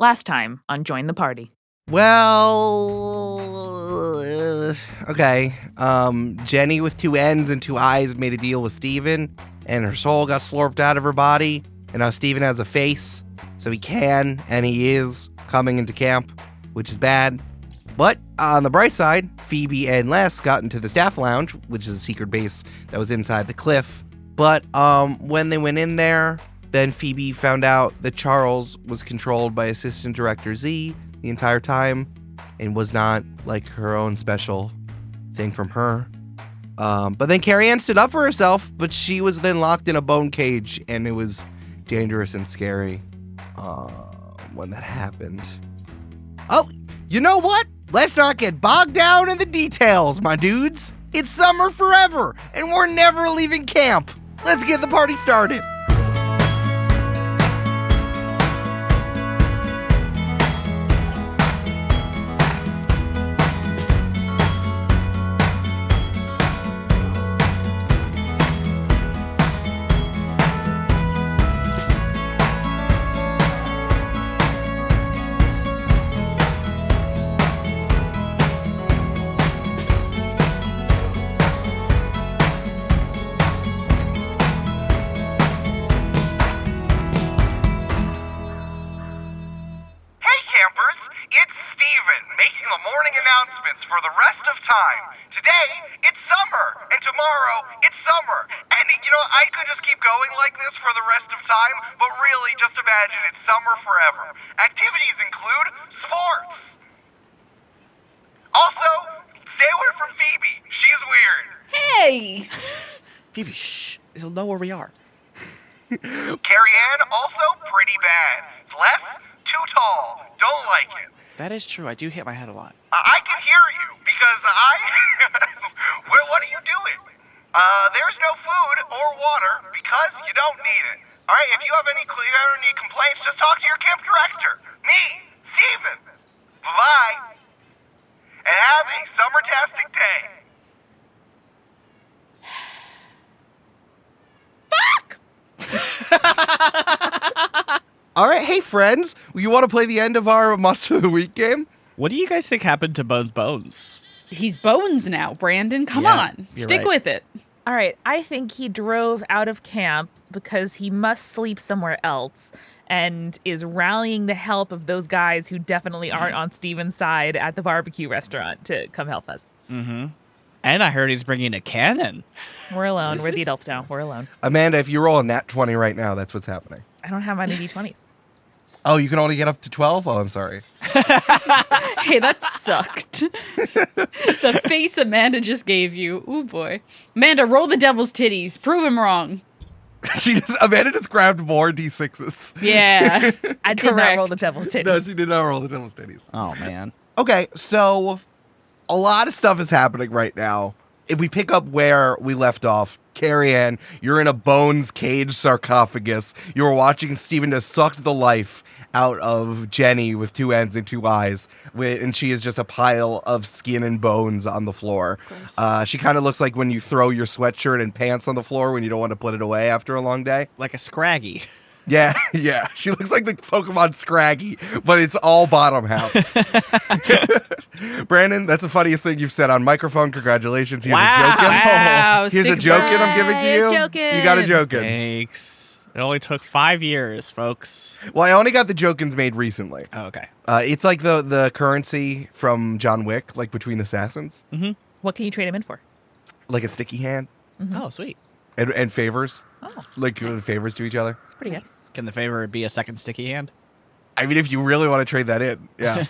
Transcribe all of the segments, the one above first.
Last time on Join the Party. Well, okay. Jenny with two N's and two I's made a deal with Steven, and her soul got slurped out of her body, and now Steven has a face, so he can, and he is, coming into camp, which is bad. But on the bright side, Phoebe and Les got into the staff lounge, which is a secret base that was inside the cliff. But when they went in there, then Phoebe found out that Charles was controlled by Assistant Director Z the entire time and was not like her own special thing from her. But then Carrie-Ann stood up for herself, but she was then locked in a bone cage, and it was dangerous and scary when that happened. Oh, you know what? Let's not get bogged down in the details, my dudes. It's summer forever, and we're never leaving camp. Let's get the party started. For the rest of time. Today, it's summer, and tomorrow, it's summer. And, I could just keep going like this for the rest of time, but really, just imagine it's summer forever. Activities include sports. Also, stay away from Phoebe. She's weird. Hey! Phoebe, shh. He'll know where we are. Carrie-Ann, also pretty bad. Les, too tall. Don't like it. That is true. I do hit my head a lot. I can hear you, because what are you doing? There's no food or water, because you don't need it. Alright, if you have any complaints, just talk to your camp director. Me, Steven. Bye-bye. And have a summertastic day. Fuck! All right, hey friends, you want to play the end of our Monster of the Week game? What do you guys think happened to Bones? He's Bones now, Brandon. Come Yeah, on. you're Stick right. with it. All right, I think he drove out of camp because he must sleep somewhere else and is rallying the help of those guys who definitely aren't on Steven's side at the barbecue restaurant to come help us. Mm-hmm. And I heard he's bringing a cannon. We're alone. We're the adults now. We're alone. Amanda, if you roll a nat 20 right now, that's what's happening. I don't have any D20s. Oh, you can only get up to 12? Oh, I'm sorry. Hey, that sucked. The face Amanda just gave you. Ooh, boy. Amanda, roll the devil's titties. Prove him wrong. Amanda just grabbed more D6s. Yeah. I did not Correct. roll the devil's titties. No, she did not roll the devil's titties. Oh, man. Okay, so a lot of stuff is happening right now. If we pick up where we left off, Carrie-Ann, you're in a bones cage sarcophagus. You're watching Steven just suck the life out of Jenny with two N's and two I's, and she is just a pile of skin and bones on the floor. She kind of looks like when you throw your sweatshirt and pants on the floor when you don't want to put it away after a long day. Like a Scraggy. Yeah. She looks like the Pokemon Scraggy, but it's all bottom half. Brandon, that's the funniest thing you've said on microphone. Congratulations. Here's a joking. Wow. Here's a sick joking I'm giving to you. Joking. You got a joking. Thanks. It only took 5 years, folks. Well, I only got the jokins made recently. Oh, okay. It's like the currency from John Wick, like Between Assassins. Mm-hmm. What can you trade him in for? Like a sticky hand Oh, sweet. and favors. Oh, Like nice. favors to each other. It's pretty nice. Can the favor be a second sticky hand? I mean, if you really want to trade that in, yeah.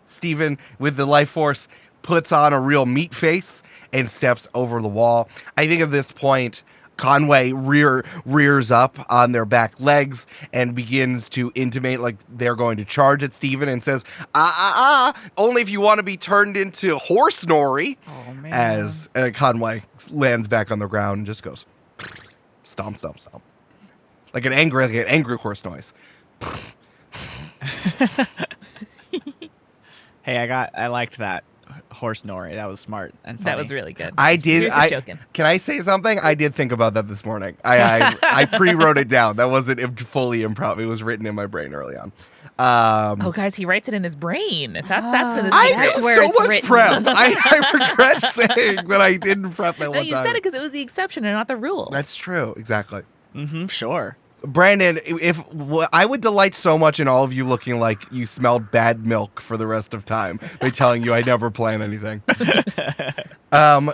Steven, with the life force, puts on a real meat face and steps over the wall. I think at this point, Conway rears up on their back legs and begins to intimate like they're going to charge at Steven and says, only if you want to be turned into horse Nori. Oh, man. As Conway lands back on the ground and just goes, stomp, stomp, stomp. Like an angry horse noise. Hey, I liked that horse Nori. That was smart and funny. That was really good. I did. You're just joking. Can I say something? I did think about that this morning. I pre-wrote it down. That wasn't fully improv. It was written in my brain early on. Oh, guys, he writes it in his brain. That's been the I secret. That's did where so it's much written. prep. I regret saying that I didn't prep that No, one you time. said it because it was the exception and not the rule. That's true. Exactly. Mm-hmm, sure. Brandon, I would delight so much in all of you looking like you smelled bad milk for the rest of time by telling you I never plan anything.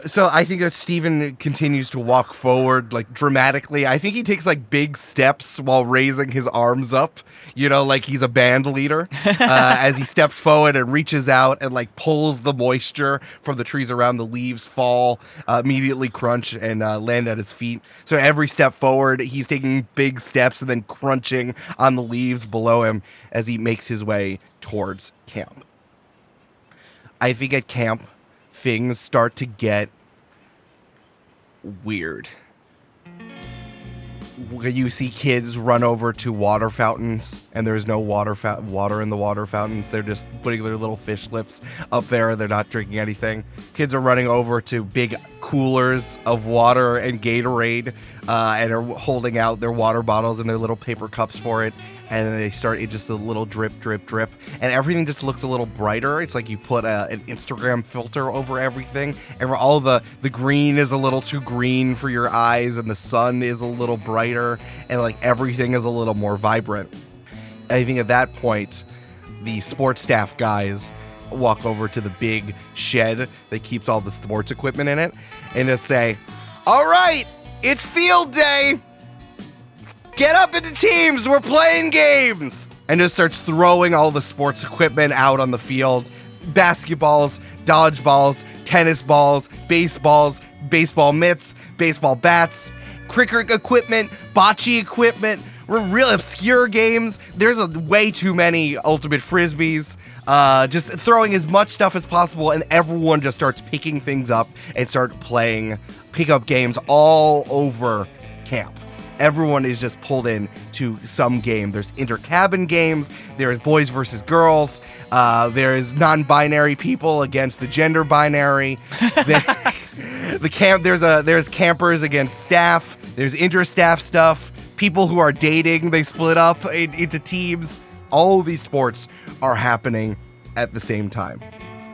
So I think that Steven continues to walk forward like dramatically. I think he takes like big steps while raising his arms up, like he's a band leader as he steps forward and reaches out and like pulls the moisture from the trees around. The leaves fall, immediately crunch and land at his feet. So every step forward, he's taking big steps and then crunching on the leaves below him as he makes his way towards camp. I think at camp, things start to get weird. You see kids run over to water fountains, and there's no water in the water fountains. They're just putting their little fish lips up there. They're not drinking anything. Kids are running over to big coolers of water and Gatorade, and are holding out their water bottles and their little paper cups for it. And then they start just a little drip, drip, drip. And everything just looks a little brighter. It's like you put an Instagram filter over everything. And all the green is a little too green for your eyes. And the sun is a little brighter. And like everything is a little more vibrant. I think at that point, the sports staff guys walk over to the big shed that keeps all the sports equipment in it. And just say, "All right, it's field day. Get up into teams, we're playing games!" And just starts throwing all the sports equipment out on the field. Basketballs, dodgeballs, tennis balls, baseballs, baseball mitts, baseball bats, cricket equipment, bocce equipment, real obscure games. There's way too many ultimate frisbees. Just throwing as much stuff as possible, and everyone just starts picking things up and start playing pickup games all over camp. Everyone is just pulled in to some game. There's inter-cabin games. There's boys versus girls. There's non-binary people against the gender binary. There's campers against staff. There's inter-staff stuff. People who are dating, they split up into teams. All these sports are happening at the same time.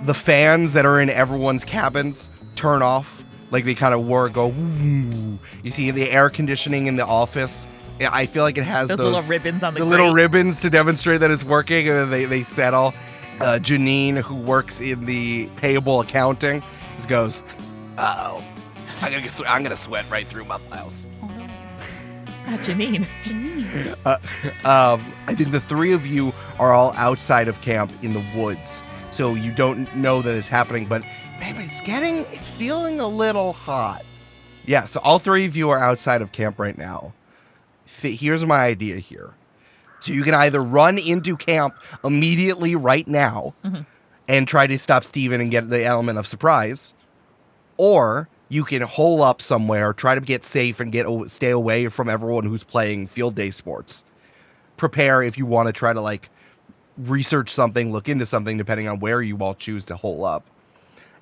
The fans that are in everyone's cabins turn off. Like they kind of go, woo. You see the air conditioning in the office. I feel like it has those little ribbons on the little grate. ribbons to demonstrate that it's working, and then they settle. Janine, who works in the payable accounting, just goes, "Oh, I'm gonna sweat right through my blouse." Janine. I think the three of you are all outside of camp in the woods, so you don't know that it's happening, but maybe it's feeling a little hot. Yeah, so all three of you are outside of camp right now. Here's my idea here. So you can either run into camp immediately right now and try to stop Steven and get the element of surprise, or you can hole up somewhere, try to get safe and stay away from everyone who's playing field day sports. Prepare if you want to try to research something, look into something, depending on where you all choose to hole up.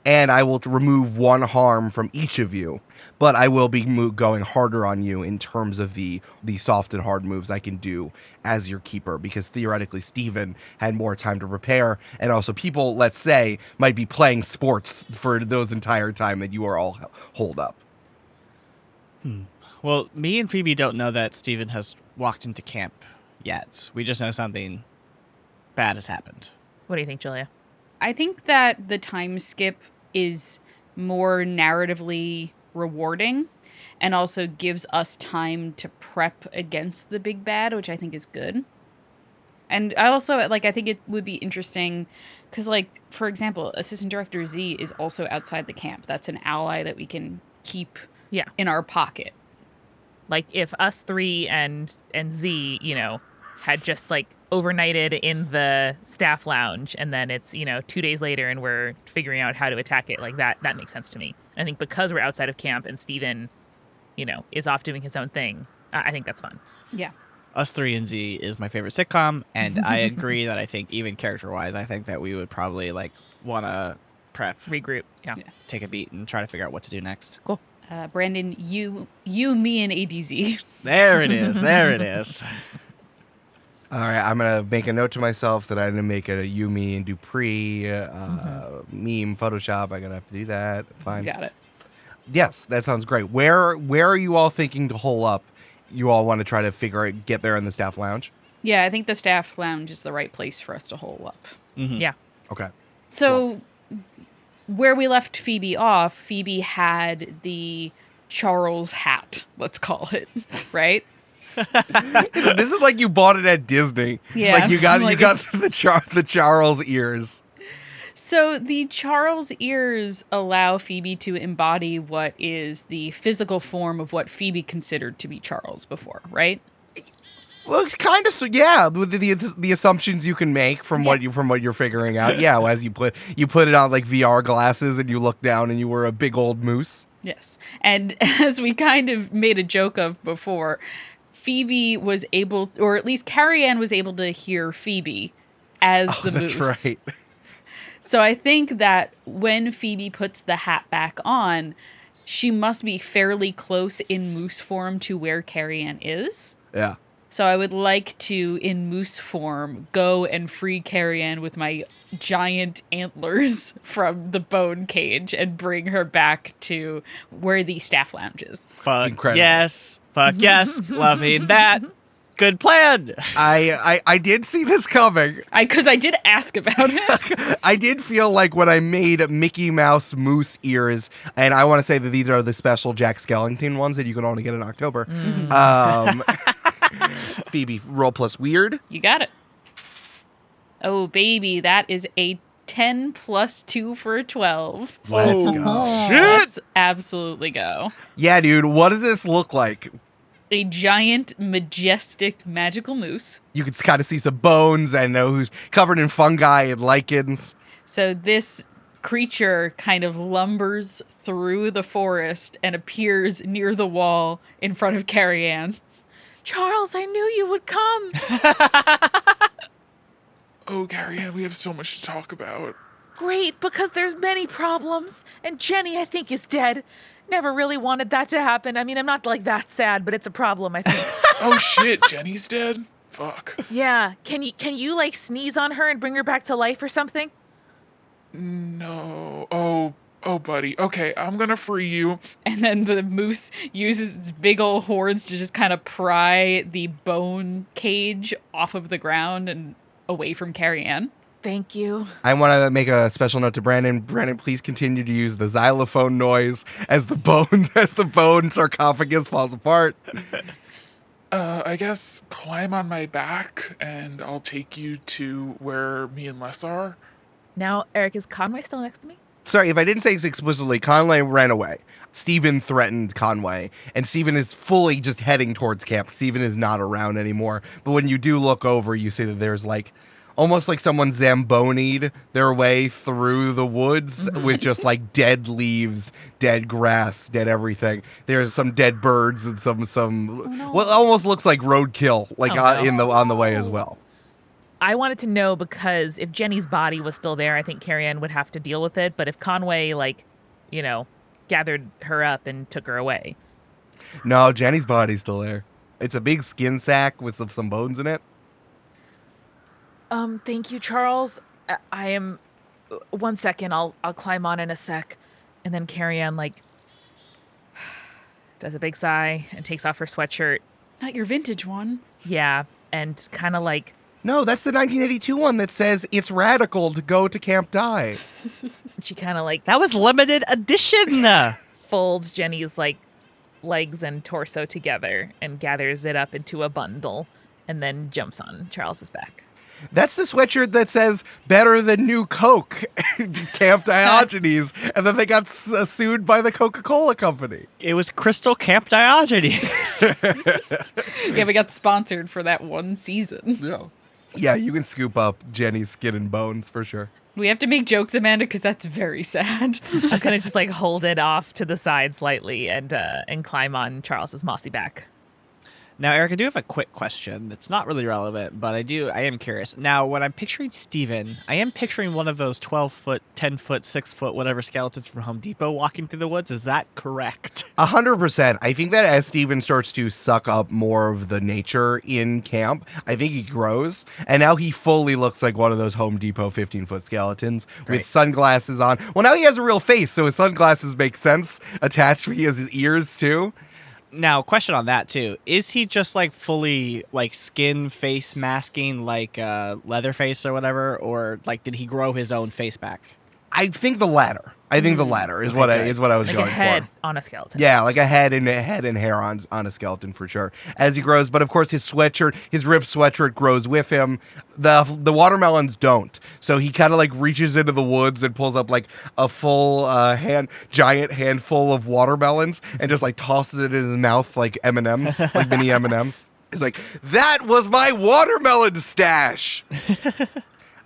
And I will remove one harm from each of you, but I will be going harder on you in terms of the soft and hard moves I can do as your keeper, because theoretically Steven had more time to prepare, and also people, let's say, might be playing sports for those entire time that you are all holed up. Well, me and Phoebe don't know that Steven has walked into camp yet. We just know something bad has happened. What do you think, Julia? I think that the time skip is more narratively rewarding and also gives us time to prep against the big bad, which I think is good. And I also, I think it would be interesting because, for example, Assistant Director Z is also outside the camp. That's an ally that we can keep in our pocket. Like, if us three and Z, had just overnighted in the staff lounge, and then it's 2 days later and we're figuring out how to attack it, that makes sense to me. I think because we're outside of camp and Steven is off doing his own thing, I think that's fun. Yeah. Us 3 and Z is my favorite sitcom, and I agree that I think even character wise, I think that we would probably want to prep, regroup. Yeah. take a beat, and try to figure out what to do next. Cool. Brandon, you, me, and ADZ. There it is. There it is. All right, I'm gonna make a note to myself that I'm gonna make a Yumi and Dupree meme Photoshop. I'm gonna have to do that. Fine. Got it. Yes, that sounds great. Where are you all thinking to hole up? You all want to try to get there in the staff lounge? Yeah, I think the staff lounge is the right place for us to hole up. Mhm. Yeah. Okay. So, where we left Phoebe off, Phoebe had the Charles hat, let's call it, right? This is like you bought it at Disney. Yeah, Like you got like the Charles ears. So the Charles ears allow Phoebe to embody what is the physical form of what Phoebe considered to be Charles before, right? Well, it's kind of with the assumptions you can make from what you're figuring out. Yeah, as you put it on like VR glasses and you look down and you were a big old moose. Yes. And as we kind of made a joke of before, Phoebe was able, or at least Carrie-Ann was able to hear Phoebe as the moose. That's right. So I think that when Phoebe puts the hat back on, she must be fairly close in moose form to where Carrie-Ann is. Yeah. So I would like to, in moose form, go and free Carrie-Ann with my giant antlers from the bone cage and bring her back to where the staff lounge is. Fuck Incredible. yes. Fuck yes. Loving that. Good plan. I did see this coming. Because I did ask about it. I did feel like when I made Mickey Mouse moose ears, and I want to say that these are the special Jack Skellington ones that you can only get in October. Phoebe, roll plus weird. You got it. Oh, baby, that is a 10 plus 2 for a 12. Let's go. Let's absolutely go. Yeah, dude, what does this look like? A giant, majestic, magical moose. You can kind of see some bones and who's covered in fungi and lichens. So this creature kind of lumbers through the forest and appears near the wall in front of Carrie-Ann. Charles, I knew you would come. Oh, Carrie-Ann, we have so much to talk about. Great, because there's many problems. And Jenny, I think, is dead. Never really wanted that to happen. I mean, I'm not like that sad, but it's a problem, I think. Oh shit, Jenny's dead? Fuck. Yeah. Can you like sneeze on her and bring her back to life or something? No. Oh, buddy. Okay, I'm gonna free you. And then the moose uses its big old horns to just kind of pry the bone cage off of the ground and away from Carrie-Ann. Thank you. I want to make a special note to Brandon. Brandon, please continue to use the xylophone noise as the bone sarcophagus falls apart. I guess climb on my back and I'll take you to where me and Les are. Now, Eric, is Conway still next to me? Sorry, if I didn't say this explicitly, Conway ran away. Steven threatened Conway, and Steven is fully just heading towards camp. Steven is not around anymore. But when you do look over, you see that there's like almost like someone Zamboni'd their way through the woods with just like dead leaves, dead grass, dead everything. There's some dead birds and some well, it almost looks like roadkill like on the way as well. I wanted to know because if Jenny's body was still there, I think Carrie-Ann would have to deal with it. But if Conway, gathered her up and took her away. No, Jenny's body's still there. It's a big skin sack with some bones in it. Thank you, Charles. I am... 1 second, I'll climb on in a sec. And then Carrie-Ann, does a big sigh and takes off her sweatshirt. Not your vintage one. Yeah, and kind of No, that's the 1982 one that says it's radical to go to Camp Die. she kind of That was limited edition. folds Jenny's legs and torso together and gathers it up into a bundle and then jumps on Charles's back. That's the sweatshirt that says better than new Coke, Camp Diogenes, and then they got sued by the Coca-Cola company. It was Crystal Camp Diogenes. Yeah, we got sponsored for that one season. Yeah, you can scoop up Jenny's skin and bones for sure. We have to make jokes, Amanda, because that's very sad. I'm gonna just hold it off to the side slightly and climb on Charles's mossy back. Now, Eric, I do have a quick question. It's not really relevant, but I am curious. Now, when I'm picturing Steven, I am picturing one of those 12-foot, 10-foot, 6-foot, whatever skeletons from Home Depot walking through the woods. Is that correct? 100%. I think that as Steven starts to suck up more of the nature in camp, I think he grows. And now he fully looks like one of those Home Depot 15-foot skeletons with sunglasses on. Well, now he has a real face, so his sunglasses make sense attached. He has his ears, too. Now, question on that, too. Is he just, like, fully, like, skin face masking, like, Leatherface or whatever? Or, like, did he grow his own face back? I think the latter. I think the latter is what I was Like going a head for. on a skeleton. Yeah, like a head and hair on a skeleton for sure as he grows. But of course, his ripped sweatshirt grows with him. The watermelons don't. So he kind of like reaches into the woods and pulls up like a full giant handful of watermelons and just like tosses it in his mouth like M&Ms, like mini M&Ms. He's like, that was my watermelon stash.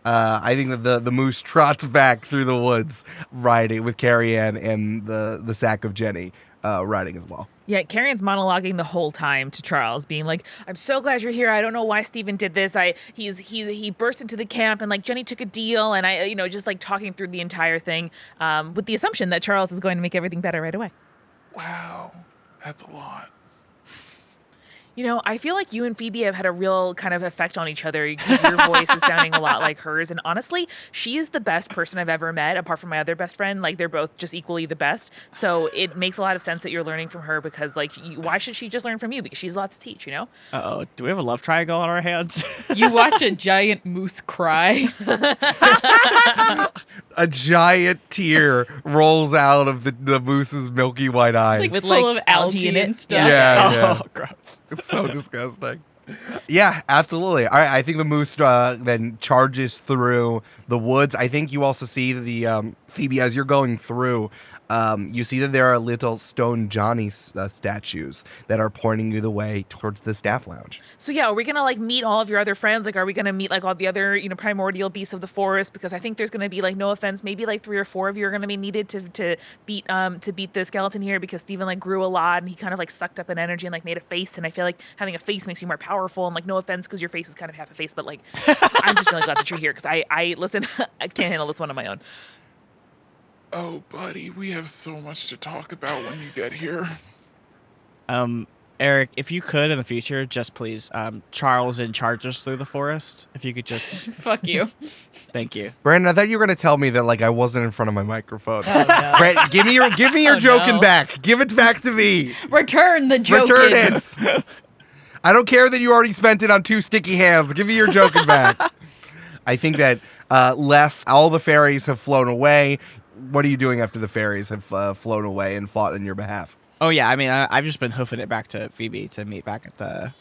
I think that the moose trots back through the woods riding with Carrie-Ann and the sack of Jenny riding as well. Yeah, Carrie-Ann's monologuing the whole time to Charles, being like, "I'm so glad you're here. I don't know why Steven did this. He burst into the camp and like Jenny took a deal, and I just like talking through the entire thing with the assumption that Charles is going to make everything better right away." Wow, that's a lot. I feel like you and Phoebe have had a real kind of effect on each other because your voice is sounding a lot like hers. And honestly, she is the best person I've ever met, apart from my other best friend. Like, they're both just equally the best. So it makes a lot of sense that you're learning from her because, like, why should she just learn from you? Because she's a lot to teach, Uh-oh. Do we have a love triangle on our hands? You watch a giant moose cry. A giant tear rolls out of the moose's milky white eyes. Like With, full like, of algae in it. and stuff. Yeah. Oh, gross. It's so disgusting. Yeah, absolutely. All right, I think the moose then charges through the woods. I think you also see the Phoebe, as you're going through, you see that there are little stone Johnny statues that are pointing you the way towards the staff lounge. So yeah, are we gonna like meet all of your other friends? Like, are we gonna meet like all the other primordial beasts of the forest? Because I think there's gonna be, like, no offense, maybe like 3 or 4 of you are gonna be needed to beat the skeleton here because Steven like grew a lot and he kind of like sucked up an energy and like made a face, and I feel like having a face makes you more powerful. And like, no offense, because your face is kind of half a face, but like, I'm just really glad that you're here because I listen, I can't handle this one on my own. Oh, buddy, we have so much to talk about when you get here. Eric, if you could in the future, just please, Charles and charge us through the forest. If you could just... Fuck you. Thank you. Brandon, I thought you were going to tell me that like I wasn't in front of my microphone. Oh, no. Brandon, give me your Oh, joking no. back. Give it back to me. Return the joke. Return it. I don't care that you already spent it on 2 sticky hands. Give me your joking back. I think that all the fairies have flown away. What are you doing after the fairies have flown away and fought on your behalf? Oh, yeah. I mean, I've just been hoofing it back to Phoebe to meet back at the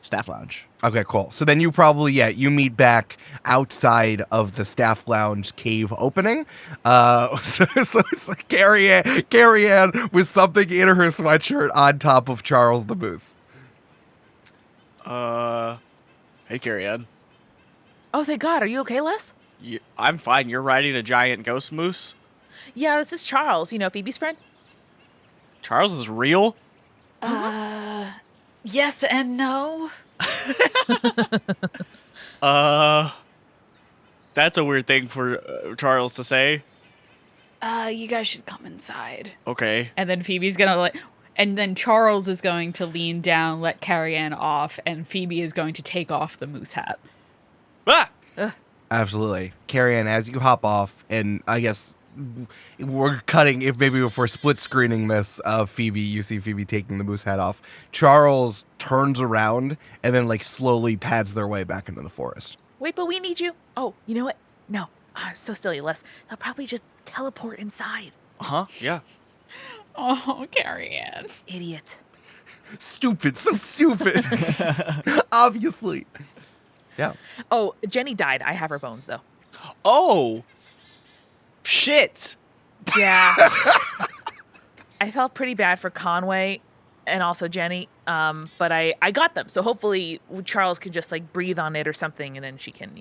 staff lounge. Okay, cool. So then you probably, you meet back outside of the staff lounge cave opening. So it's like Carrie-Ann with something in her sweatshirt on top of Charles the Moose. Hey, Carrie-Ann. Oh, thank God. Are you okay, Les? I'm fine. You're riding a giant ghost moose? Yeah, this is Charles. Phoebe's friend. Charles is real? Yes and no. That's a weird thing for Charles to say. You guys should come inside. Okay. And then Phoebe's gonna and then Charles is going to lean down, let Carrie-Ann off, and Phoebe is going to take off the moose hat. Ah! Absolutely. Carrie-Ann, as you hop off, and I guess we're cutting, if we're split screening this, Phoebe, you see Phoebe taking the moose hat off. Charles turns around and then like slowly pads their way back into the forest. Wait, but we need you. Oh, you know what? No. So silly, Les. He'll probably just teleport inside. Uh-huh, yeah. Oh, Carrie-Ann. Idiot. Stupid, so stupid. Obviously. Yeah. Oh, Jenny died. I have her bones, though. Oh! Shit! Yeah. I felt pretty bad for Conway and also Jenny, but I got them. So hopefully Charles can just like breathe on it or something, and then she can,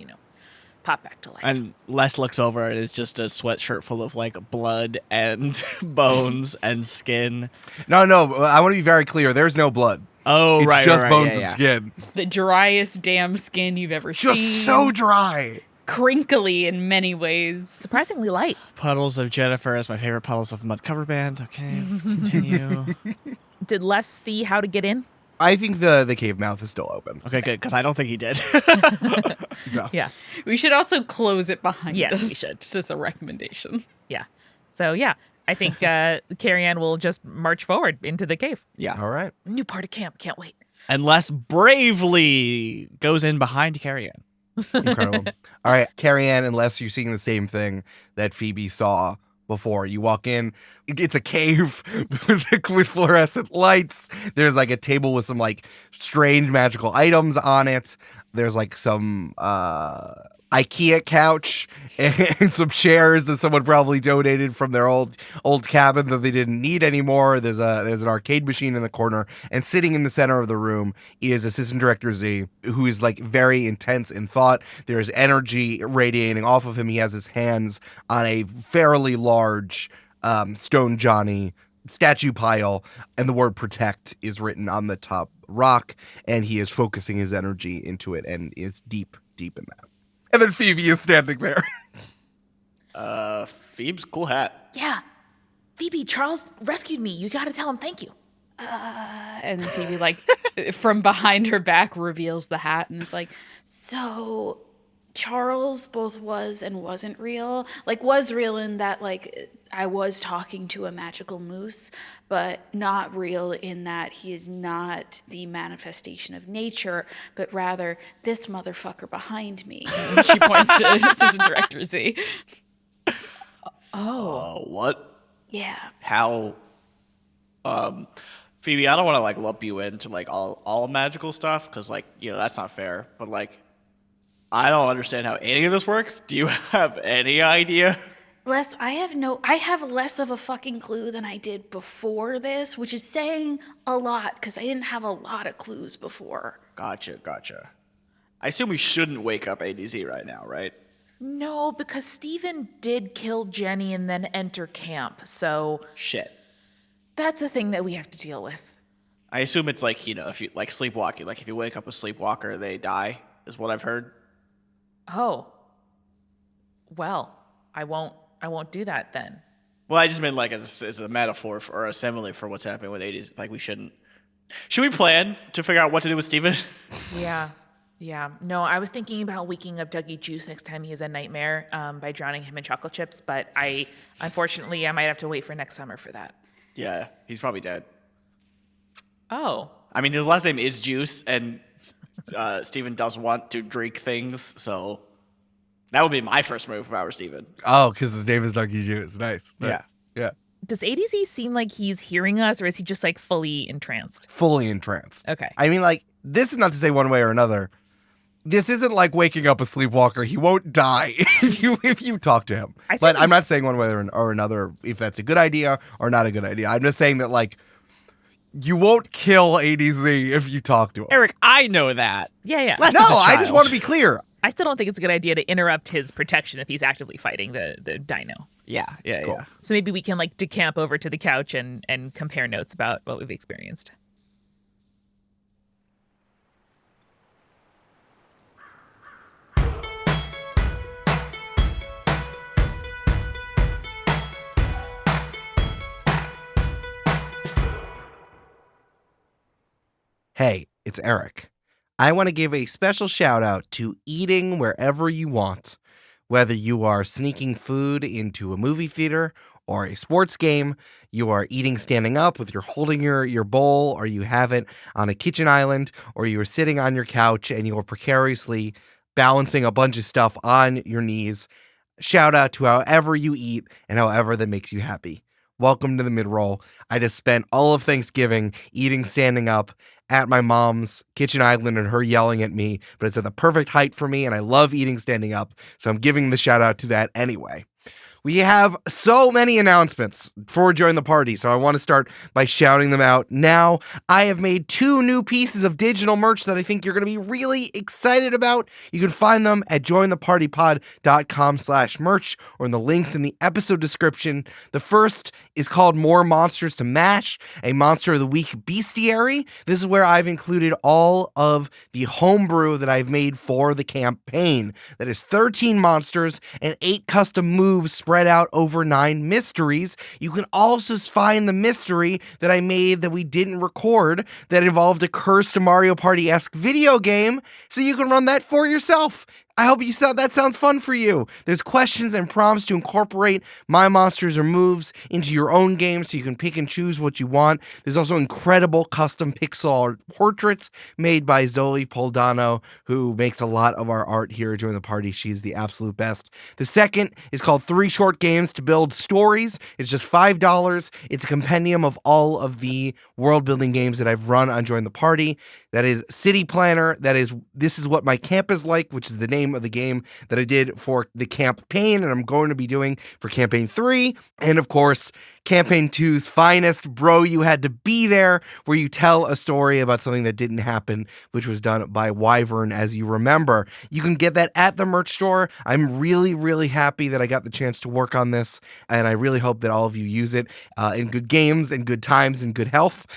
pop back to life. And Les looks over and it's just a sweatshirt full of like blood and bones and skin. No, I want to be very clear. There's no blood. Oh, It's right, just right, bones yeah, yeah. and skin. It's the driest damn skin you've ever Just seen. so dry. Crinkly in many ways. Surprisingly light. Puddles of Jennifer is my favorite puddles of mud cover band. Okay, let's continue. Did Les see how to get in? I think the cave mouth is still open. Okay, good, because I don't think he did. No. Yeah. We should also close it behind Yes, us. we should. Just a recommendation. Yeah. So, yeah, I think Carrie-Ann will just march forward into the cave. Yeah. All right. New part of camp. Can't wait. And Les bravely goes in behind Carrie-Ann. Incredible. All right, Carrie-Ann, unless you're seeing the same thing that Phoebe saw before. You walk in, it's a cave with fluorescent lights. There's like a table with some like strange magical items on it. There's like some IKEA couch and some chairs that someone probably donated from their old cabin that they didn't need anymore. There's an arcade machine in the corner, and sitting in the center of the room is Assistant Director Z, who is like very intense in thought. There's energy radiating off of him. He has his hands on a fairly large Stone Johnny statue pile, and the word protect is written on the top rock, and he is focusing his energy into it and is deep in that. And then Phoebe is standing there. Phoebe's cool hat. Yeah. Phoebe, Charles rescued me. You got to tell him thank you. And then Phoebe, like, from behind her back, reveals the hat and is like, so Charles both was and wasn't real. Like, was real in that, like, I was talking to a magical moose, but not real in that he is not the manifestation of nature, but rather this motherfucker behind me. And she points to Assistant Director Z. Oh, what? Yeah. How? Phoebe, I don't want to like lump you into like all magical stuff because like that's not fair. But like, I don't understand how any of this works. Do you have any idea? I have less of a fucking clue than I did before this, which is saying a lot because I didn't have a lot of clues before. Gotcha. I assume we shouldn't wake up ADZ right now, right? No, because Steven did kill Jenny and then enter camp. So Shit. that's a thing that we have to deal with. I assume it's like, if you like sleepwalking, like if you wake up a sleepwalker, they die, is what I've heard. Oh. Well, I won't do that then. Well, I just meant like as a metaphor or a simile for what's happening with 80s. Like should we plan to figure out what to do with Steven? Yeah. No, I was thinking about waking up Dougie Juice next time he has a nightmare by drowning him in chocolate chips, but unfortunately, I might have to wait for next summer for that. Yeah, he's probably dead. Oh. I mean, his last name is Juice, and Steven does want to drink things, so that would be my first move if I were Steven. Oh, because his name is Dougie Juice. Nice. Yeah. Does ADZ seem like he's hearing us, or is he just like fully entranced? Fully entranced. Okay. I mean, like, this is not to say one way or another. This isn't like waking up a sleepwalker. He won't die if you talk to him. But I'm not saying one way or another if that's a good idea or not a good idea. I'm just saying that, like, you won't kill ADZ if you talk to him. Eric, I know that. Yeah. Les No, is a I just child. want to be clear. I still don't think it's a good idea to interrupt his protection if he's actively fighting the dino. Yeah. Cool. So maybe we can like decamp over to the couch and compare notes about what we've experienced. Hey, it's Eric. I want to give a special shout out to eating wherever you want. Whether you are sneaking food into a movie theater or a sports game, you are eating standing up with your holding your bowl, or you have it on a kitchen island, or you are sitting on your couch and you are precariously balancing a bunch of stuff on your knees. Shout out to however you eat and however that makes you happy. Welcome to the mid-roll. I just spent all of Thanksgiving eating standing up at my mom's kitchen island and her yelling at me, but it's at the perfect height for me, and I love eating standing up, so I'm giving the shout out to that anyway. We have so many announcements for Join the Party, so I want to start by shouting them out now. I have made 2 new pieces of digital merch that I think you're going to be really excited about. You can find them at jointhepartypod.com/merch or in the links in the episode description. The first is called More Monsters to Mash, a Monster of the Week bestiary. This is where I've included all of the homebrew that I've made for the campaign. That is 13 monsters and 8 custom moves spread out over 9 mysteries. You can also find the mystery that I made that we didn't record that involved a cursed Mario Party-esque video game, so you can run that for yourself. I hope you thought that sounds fun for you. There's questions and prompts to incorporate my monsters or moves into your own game so you can pick and choose what you want. There's also incredible custom pixel art portraits made by Zoli Poldano, who makes a lot of our art here during the party. She's the absolute best. The second is called 3 Short Games to Build Stories. It's just $5. It's a compendium of all of the world building games that I've run on Join the Party. That is City Planner. That is This Is What My Camp Is Like, which is the name of the game that I did for the campaign and I'm going to be doing for campaign 3. And of course, campaign 2's finest, Bro, You Had to Be There, where you tell a story about something that didn't happen, which was done by Wyvern, as you remember. You can get that at the merch store. I'm really, really happy that I got the chance to work on this, and I really hope that all of you use it in good games and good times and good health.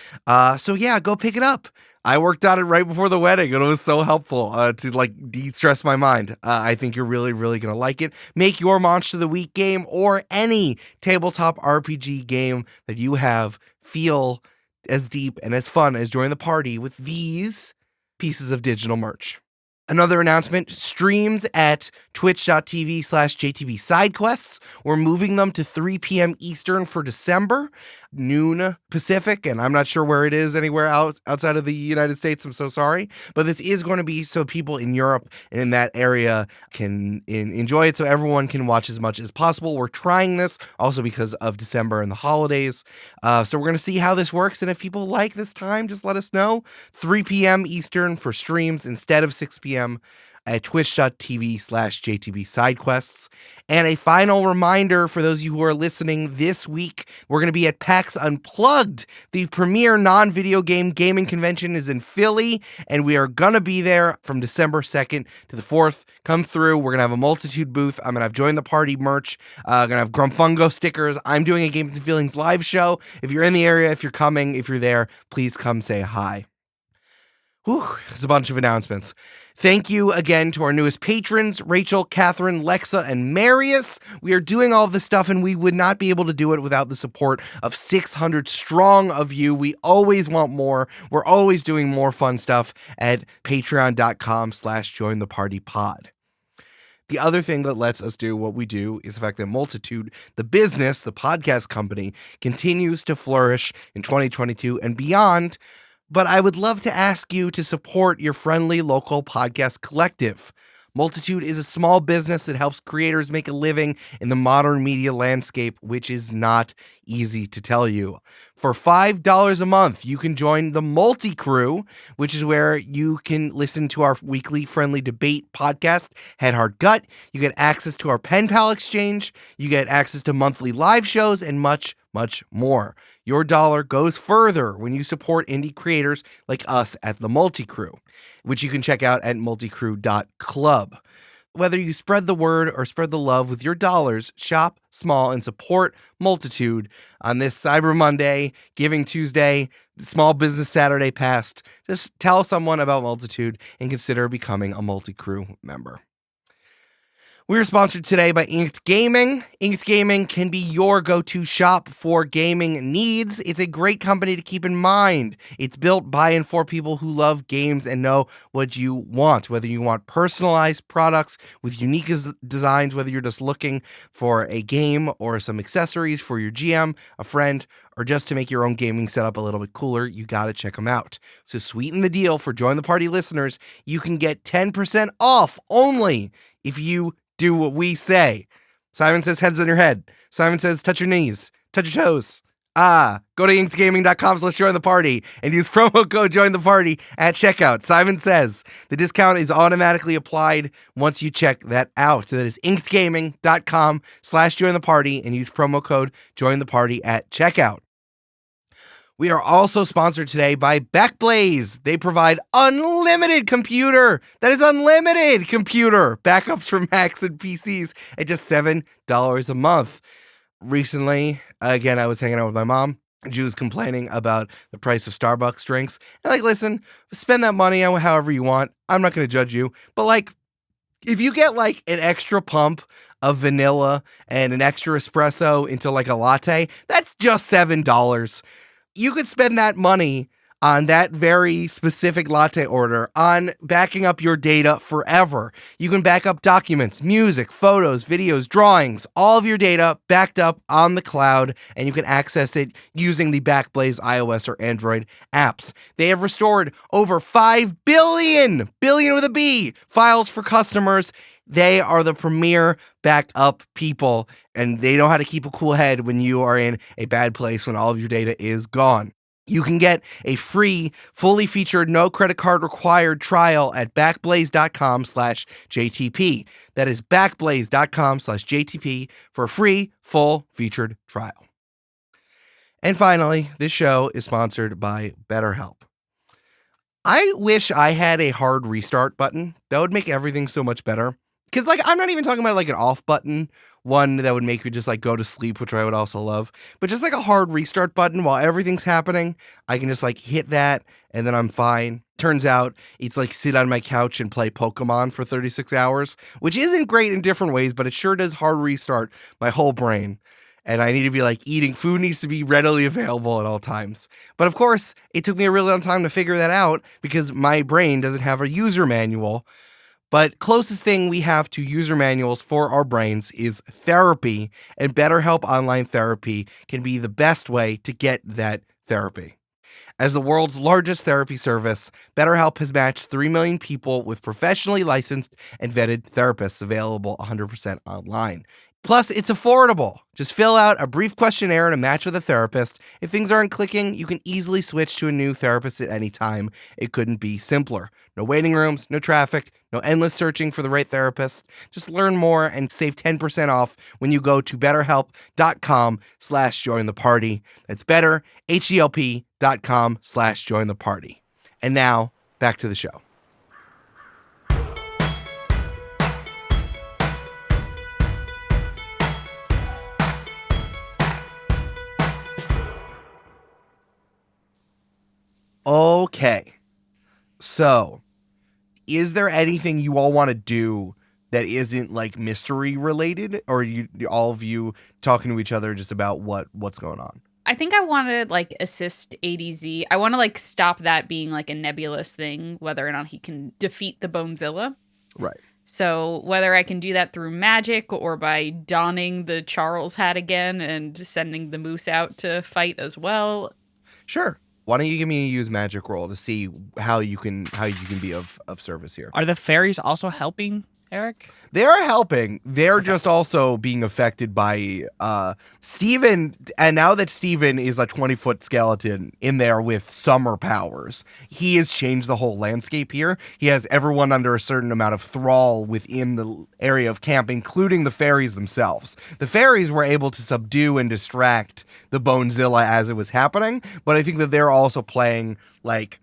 So yeah, go pick it up. I worked on it right before the wedding, and it was so helpful to de-stress my mind. I think you're really, really going to like it. Make your Monster of the Week game or any tabletop RPG game that you have feel as deep and as fun as Join the Party with these pieces of digital merch. Another announcement, streams at twitch.tv/JTB Sidequests. We're moving them to 3 p.m. Eastern for December, noon Pacific, and I'm not sure where it is anywhere outside of the United States. I'm so sorry. But this is going to be so people in Europe and in that area can enjoy it, so everyone can watch as much as possible. We're trying this also because of December and the holidays. So we're going to see how this works, and if people like this time, just let us know. 3 p.m. Eastern for streams instead of 6 p.m. at twitch.tv/JTB Sidequests. And a final reminder for those of you who are listening this week, we're going to be at PAX Unplugged. The premier non-video game gaming convention is in Philly, and we are going to be there from December 2nd to the 4th. Come through. We're going to have a multitude booth. I'm going to have Join the Party merch. Going to have Grumfungo stickers. I'm doing a Games and Feelings live show. If you're in the area, if you're coming, if you're there, please come say hi. Whew, there's a bunch of announcements. Thank you again to our newest patrons, Rachel, Catherine, Lexa, and Marius. We are doing all of this stuff, and we would not be able to do it without the support of 600 strong of you. We always want more. We're always doing more fun stuff at patreon.com/jointhepartypod. The other thing that lets us do what we do is the fact that Multitude, the business, the podcast company, continues to flourish in 2022 and beyond. But I would love to ask you to support your friendly local podcast collective. Multitude is a small business that helps creators make a living in the modern media landscape, which is not easy to tell you. For $5 a month, you can join the Multi-Crew, which is where you can listen to our weekly friendly debate podcast, Head Hard Gut. You get access to our pen pal exchange. You get access to monthly live shows and much, much more. Your dollar goes further when you support indie creators like us at the Multi-Crew, which you can check out at multicrew.club. Whether you spread the word or spread the love with your dollars, shop small and support Multitude on this Cyber Monday, Giving Tuesday, Small Business Saturday past. Just tell someone about Multitude and consider becoming a Multi-Crew member. We are sponsored today by Inked Gaming. Inked Gaming can be your go-to shop for gaming needs. It's a great company to keep in mind. It's built by and for people who love games and know what you want. Whether you want personalized products with unique designs, whether you're just looking for a game or some accessories for your GM, a friend, or just to make your own gaming setup a little bit cooler, you got to check them out. So sweeten the deal for Join the Party listeners. You can get 10% off only if you do what we say. Simon says heads on your head. Simon says touch your knees, touch your toes. Go to inksgaming.com/join the party and use promo code join the party at checkout. Simon says the discount is automatically applied once you check that out. That is inksgaming.com/join the party and use promo code join the party at checkout. We are also sponsored today by Backblaze. They provide unlimited computer. That is unlimited computer backups for Macs and PCs at just $7 a month. Recently, again, I was hanging out with my mom. She was complaining about the price of Starbucks drinks. And like, listen, spend that money on however you want. I'm not going to judge you. But like, if you get like an extra pump of vanilla and an extra espresso into like a latte, that's just $7. You could spend that money on that very specific latte order on backing up your data forever. You can back up documents, music, photos, videos, drawings, all of your data backed up on the cloud, and you can access it using the Backblaze iOS or Android apps. They have restored over 5 billion with a B, files for customers. They are the premier backup people, and they know how to keep a cool head when you are in a bad place when all of your data is gone. You can get a free, fully featured, no credit card required trial at backblaze.com/JTP. That is backblaze.com/JTP for a free, full featured trial. And finally, this show is sponsored by BetterHelp. I wish I had a hard restart button. That would make everything so much better. Because, like, I'm not even talking about, like, an off button, one that would make me just, like, go to sleep, which I would also love. But just, like, a hard restart button while everything's happening. I can just, like, hit that, and then I'm fine. Turns out it's, like, sit on my couch and play Pokemon for 36 hours, which isn't great in different ways, but it sure does hard restart my whole brain. And I need to be, like, eating. Food needs to be readily available at all times. But, of course, it took me a really long time to figure that out because my brain doesn't have a user manual. But closest thing we have to user manuals for our brains is therapy, and BetterHelp Online Therapy can be the best way to get that therapy. As the world's largest therapy service, BetterHelp has matched 3 million people with professionally licensed and vetted therapists available 100% online. Plus, it's affordable. Just fill out a brief questionnaire and a match with a therapist. If things aren't clicking, you can easily switch to a new therapist at any time. It couldn't be simpler. No waiting rooms, no traffic, no endless searching for the right therapist. Just learn more and save 10% off when you go to betterhelp.com/join the party. That's better, HELP.com/join the party. And now, back to the show. Okay, so is there anything you all want to do that isn't like mystery related, or you all of you talking to each other just about what's going on? I think I want to like assist ADZ. I want to like stop that being like a nebulous thing, whether or not he can defeat the Bonezilla. Right. So whether I can do that through magic or by donning the Charles hat again and sending the moose out to fight as well. Sure. Why don't you give me a use magic roll to see how you can be of service here? Are the fairies also helping, Eric? They are helping. They're just also being affected by Steven. And now that Steven is a 20-foot skeleton in there with summer powers, he has changed the whole landscape here. He has everyone under a certain amount of thrall within the area of camp, including the fairies themselves. The fairies were able to subdue and distract the Bonezilla as it was happening, but I think that they're also playing, like,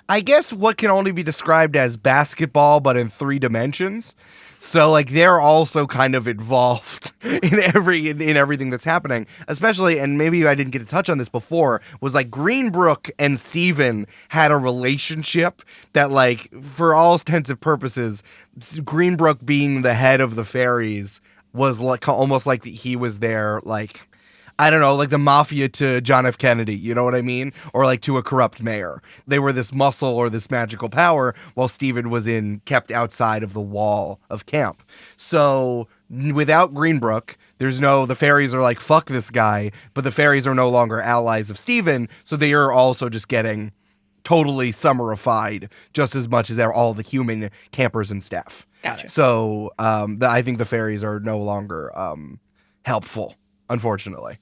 I guess what can only be described as basketball, but in 3 dimensions. So, like, they're also kind of involved in everything that's happening, especially, and maybe I didn't get to touch on this before, was like Greenbrook and Steven had a relationship that, like, for all intents and purposes, Greenbrook being the head of the fairies was like almost like he was there, like, I don't know, like the mafia to John F. Kennedy, you know what I mean? Or like to a corrupt mayor. They were this muscle or this magical power while Steven was kept outside of the wall of camp. So without Greenbrook, the fairies are like, fuck this guy, but the fairies are no longer allies of Steven, so they are also just getting totally summerified just as much as all the human campers and staff. Gotcha. So I think the fairies are no longer helpful, unfortunately.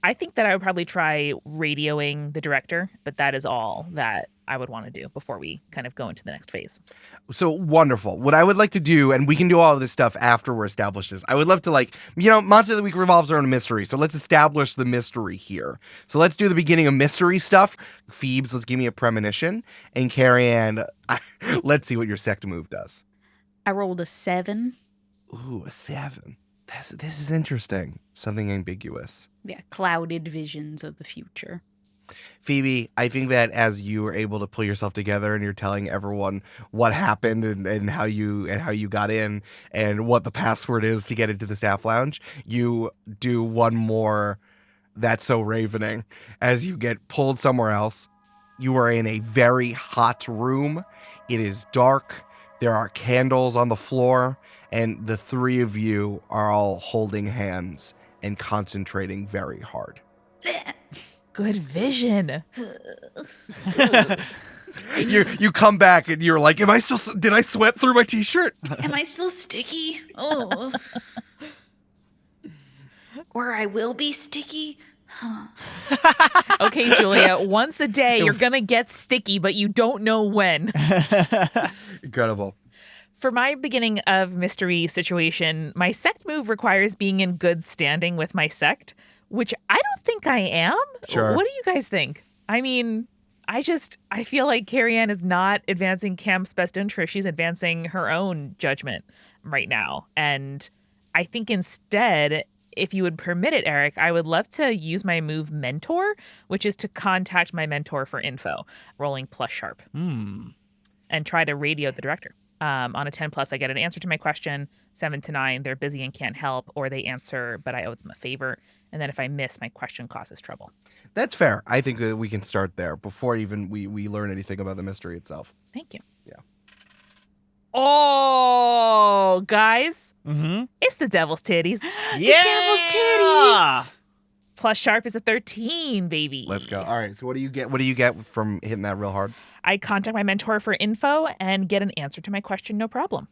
I think that I would probably try radioing the director, but that is all that I would want to do before we kind of go into the next phase. So wonderful. What I would like to do, and we can do all of this stuff after we're established this, I would love to Monster of the Week revolves around a mystery. So let's establish the mystery here. So let's do the beginning of mystery stuff. Phoebes, let's give me a premonition. And Carrie-Ann, let's see what your sect move does. I rolled a 7. Ooh, a 7. This is interesting. Something ambiguous. Yeah, clouded visions of the future. Phoebe, I think that as you were able to pull yourself together and you're telling everyone what happened and how you got in and what the password is to get into the staff lounge, you do one more That's So Ravening as you get pulled somewhere else. You are in a very hot room. It is dark. There are candles on the floor, and the three of you are all holding hands and concentrating very hard. Good vision. You come back and you're like, did I sweat through my t-shirt? Am I still sticky? Oh. Or I will be sticky? Huh. Okay, Julia, once a day you're going to get sticky, but you don't know when. Incredible. For my beginning of mystery situation, my sect move requires being in good standing with my sect, which I don't think I am. Sure. What do you guys think? I mean, I feel like Carrie-Ann is not advancing Camp's best interest. She's advancing her own judgment right now. And I think instead, if you would permit it, Eric, I would love to use my move Mentor, which is to contact my mentor for info, rolling plus sharp, and try to radio the director. On a 10 plus, I get an answer to my question. 7 to 9, they're busy and can't help, or they answer, but I owe them a favor. And then if I miss, my question causes trouble. That's fair. I think that we can start there before even we learn anything about the mystery itself. Thank you. Yeah. Oh, guys, Mm-hmm. it's the devil's titties. Yeah! The devil's titties. Plus sharp is a 13, baby. Let's go. All right. So what do you get? What do you get from hitting that real hard? I contact my mentor for info and get an answer to my question, no problem.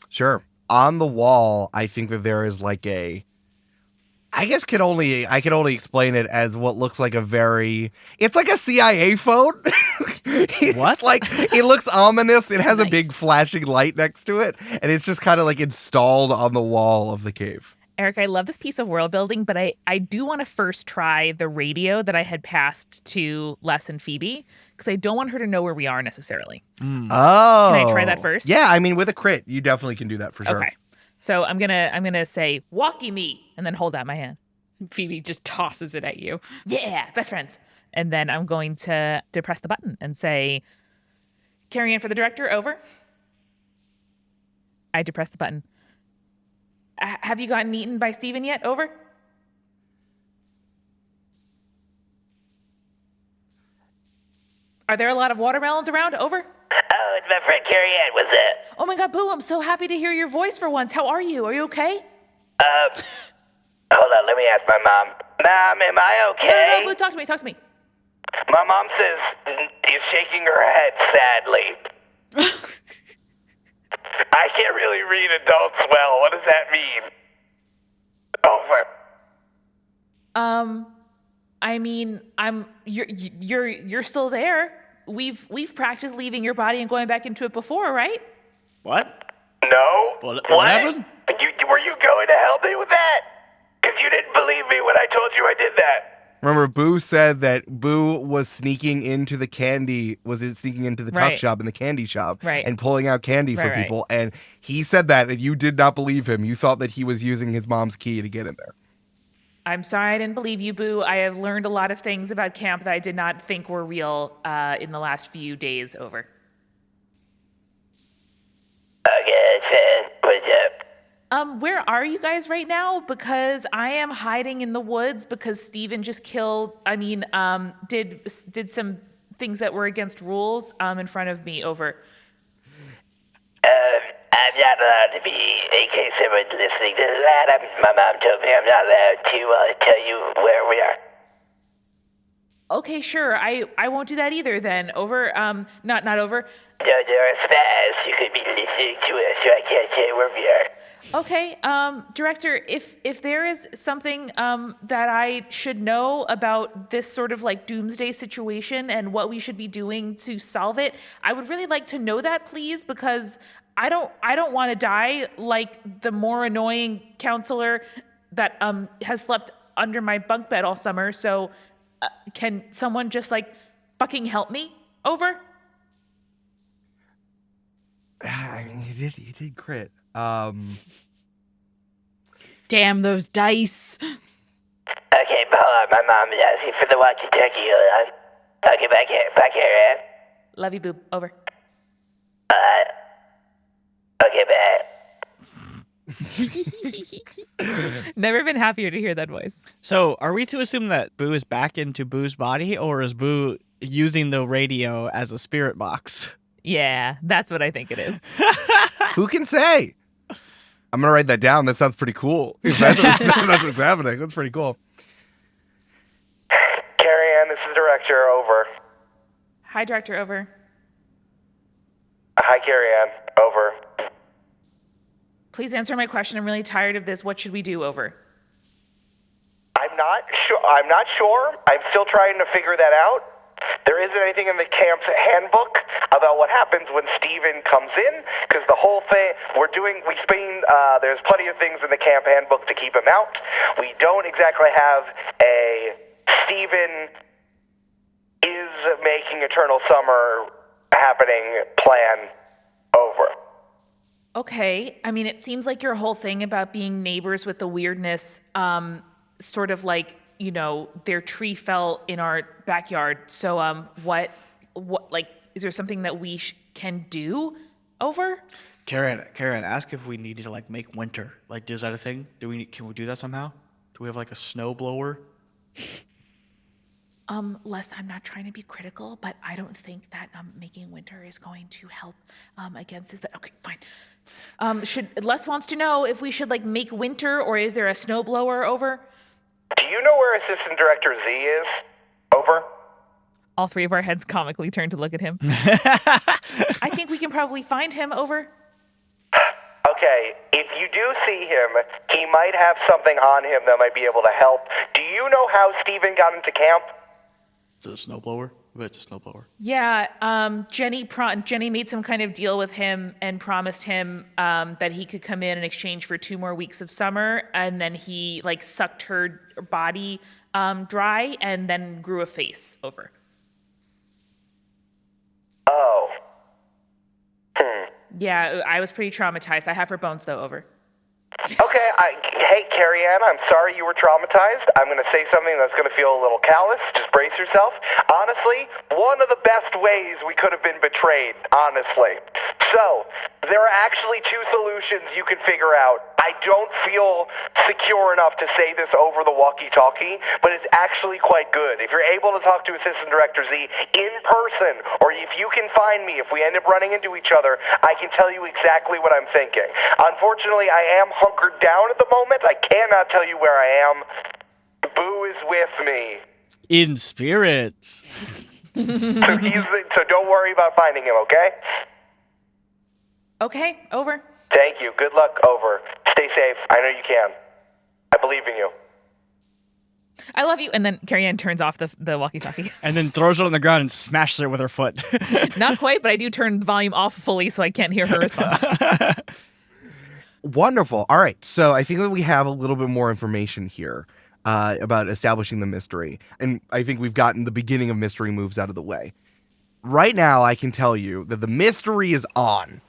Sure. On the wall, I think that there is like I could only explain it as what looks like it's like a CIA phone. It's What? Like, it looks ominous. It has a Nice. big flashing light next to it, and it's just kind of like installed on the wall of the cave. Eric, I love this piece of world building, but I do want to first try the radio that I had passed to Les and Phoebe, because I don't want her to know where we are necessarily. Oh. Can I try that first? Yeah, I mean, with a crit, you definitely can do that for sure. Okay. So I'm gonna say walkie me and then hold out my hand. Phoebe just tosses it at you. Yeah, best friends. And then I'm going to press the button and say, Carrie-Ann for the director, over. I depress the button. Have you gotten eaten by Steven yet? Over. Are there a lot of watermelons around? Over. Oh, it's my friend Carrie-Ann. What's up? Oh my God, Boo, I'm so happy to hear your voice for once. How are you? Are you okay? Hold on, let me ask my mom. Mom, am I okay? No, Boo, talk to me, talk to me. My mom says she's shaking her head sadly. I can't really read adults well. What does that mean? Over. I mean, you're still there. We've practiced leaving your body and going back into it before, right? What? No. What happened? Were you going to help me with that? Because you didn't believe me when I told you I did that. Remember, Boo said that Boo was sneaking into the tuck Right. shop in the candy shop Right. and pulling out candy for Right. people. And he said that, and you did not believe him. You thought that he was using his mom's key to get in there. I'm sorry I didn't believe you, Boo. I have learned a lot of things about camp that I did not think were real in the last few days. Over. Okay, Ted, what's up? Where are you guys right now? Because I am hiding in the woods because Steven just did some things that were against rules in front of me. Over. I'm not allowed to be, in case someone's listening to that, my mom told me I'm not allowed to tell you where we are. Okay, sure. I won't do that either then. Over. Not over. No, there are spies who could be listening to us, so I can't say where we are. Okay, director, if there is something that I should know about this sort of like doomsday situation and what we should be doing to solve it, I would really like to know that, please, because I don't want to die like the more annoying counselor that has slept under my bunk bed all summer. So, can someone just like fucking help me? Over. I mean, you did crit. Damn those dice. Okay, hold on. My mom is asking for the walkie-talkie. Hold on. Okay, back here. Back here, Ann. Love you, boob. Over. Okay, back. Never been happier to hear that voice. So, are we to assume that Boo is back into Boo's body, or is Boo using the radio as a spirit box? Yeah, that's what I think it is. Who can say? I'm going to write that down. That sounds pretty cool. If that's what's happening. That's pretty cool. Carrie-Ann, this is Director. Over. Hi, director. Over. Hi, Carrie-Ann. Over. Please answer my question. I'm really tired of this. What should we do? Over. I'm not sure. I'm still trying to figure that out. There isn't anything in the camp's handbook about what happens when Steven comes in, because the whole thing there's plenty of things in the camp handbook to keep him out. We don't exactly have a Steven is making Eternal Summer happening plan. Over. Okay. I mean, it seems like your whole thing about being neighbors with the weirdness, sort of like, you know, their tree fell in our backyard. So, what, like, is there something that we can do? Over? Carrie-Ann, ask if we need to like make winter. Like, is that a thing? Can we do that somehow? Do we have like a snow blower? Les, I'm not trying to be critical, but I don't think that making winter is going to help against this. But okay, fine. Les wants to know if we should like make winter, or is there a snowblower? Over. Do you know where Assistant Director Z is? Over. All three of our heads comically turn to look at him. I think we can probably find him. Over. Okay, if you do see him, he might have something on him that might be able to help. Do you know how Steven got into camp? Is it a snowblower? I bet it's a snowblower. Yeah, Jenny made some kind of deal with him and promised him that he could come in exchange for 2 more weeks of summer, and then he like sucked her body dry and then grew a face. Over. Oh. Yeah, I was pretty traumatized. I have her bones though. Over. Okay, hey, Carrie-Ann, I'm sorry you were traumatized. I'm going to say something that's going to feel a little callous. Just brace yourself. Honestly, one of the best ways we could have been betrayed, honestly. So, there are actually 2 solutions you can figure out. I don't feel secure enough to say this over the walkie-talkie, but it's actually quite good. If you're able to talk to Assistant Director Z in person, or if you can find me, if we end up running into each other, I can tell you exactly what I'm thinking. Unfortunately, I am hunkered down at the moment. I cannot tell you where I am. Boo is with me. In spirit. So don't worry about finding him, okay? Okay. Over. Thank you. Good luck. Over. Stay safe. I know you can. I believe in you. I love you. And then Carrie-Ann turns off the walkie-talkie. And then throws it on the ground and smashes it with her foot. Not quite, but I do turn the volume off fully so I can't hear her response. Wonderful. All right. So I think that we have a little bit more information here about establishing the mystery. And I think we've gotten the beginning of mystery moves out of the way. Right now, I can tell you that the mystery is on.